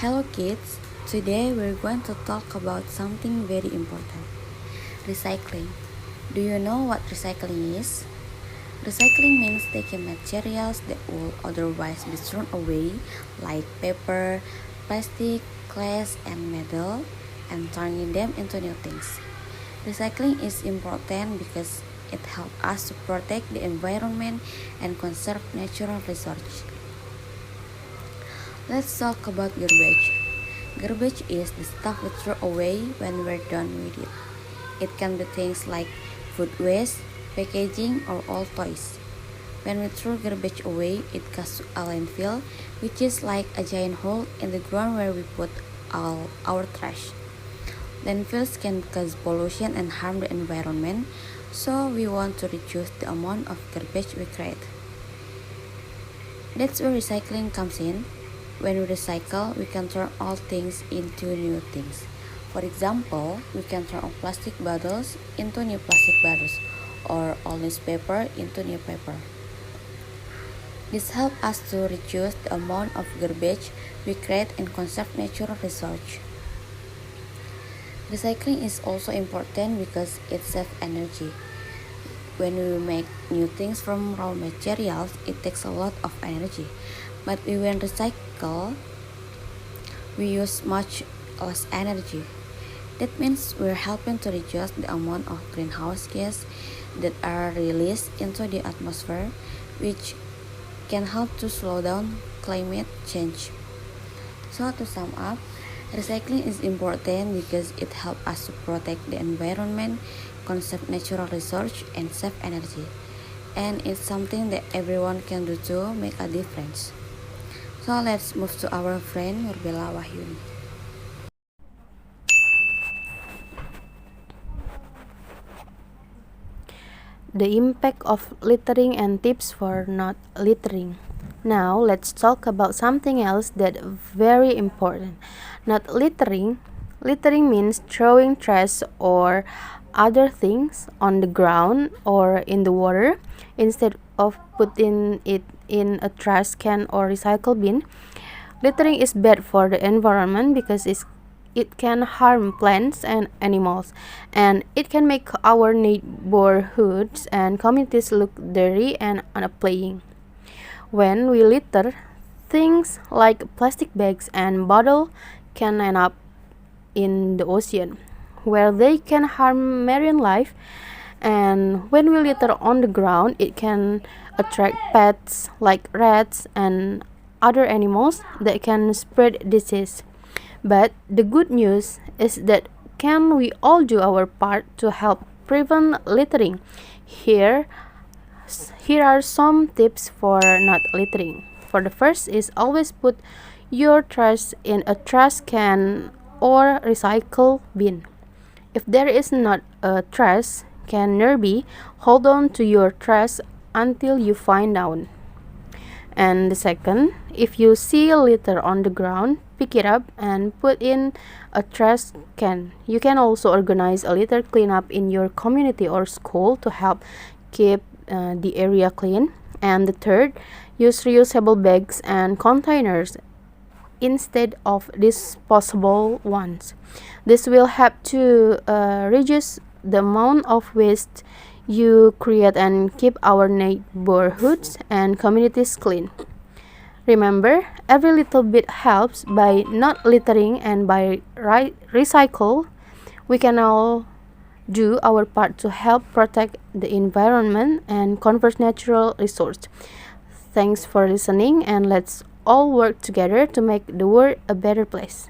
Hello kids, today we're going to talk about something very important, recycling. Do you know what recycling is? Recycling means taking materials that would otherwise be thrown away, like paper, plastic, glass, and metal, and turning them into new things. Recycling is important because it helps us to protect the environment and conserve natural resources. Let's talk about garbage. Garbage is the stuff we throw away when we're done with it. It can be things like food waste, packaging, or old toys. When we throw garbage away, it goes to a landfill, which is like a giant hole in the ground where we put all our trash. Landfills can cause pollution and harm the environment, so we want to reduce the amount of garbage we create. That's where recycling comes in. When we recycle, we can turn old things into new things. For example, we can turn old plastic bottles into new plastic bottles or old newspaper into new paper. This helps us to reduce the amount of garbage we create and conserve natural resources. Recycling is also important because it saves energy. When we make new things from raw materials, it takes a lot of energy. But when we recycle, we use much less energy. That means we're helping to reduce the amount of greenhouse gas that are released into the atmosphere, which can help to slow down climate change. So to sum up, recycling is important because it helps us to protect the environment, conserve natural resources, and save energy. And it's something that everyone can do to make a difference. So let's move to our friend Nurbella Wahyuni. The impact of littering and tips for not littering. Now let's talk about something else that's very important. Not littering. Littering means throwing trash or other things on the ground or in the water instead of putting it in a trash can or recycle bin. Littering is bad for the environment because it can harm plants and animals, and it can make our neighborhoods and communities look dirty and unappealing. When we litter, things like plastic bags and bottles can end up in the ocean, where they can harm marine life. And when we litter on the ground, it can attract pets like rats and other animals that can spread disease. But the good news is that can we all do our part to help prevent littering? Here, here are some tips for not littering. For the first is always put your trash in a trash can or recycle bin. If there is not a trash can nearby, hold on to your trash until you find out. And the second, if you see litter on the ground, pick it up and put in a trash can. You can also organize a litter cleanup in your community or school to help keep the area clean. And the third, use reusable bags and containers instead of disposable ones. This will help to reduce the amount of waste you create and keep our neighborhoods and communities clean. Remember, every little bit helps. By not littering and by recycle, we can all do our part to help protect the environment and conserve natural resources. Thanks for listening, and let's all work together to make the world a better place.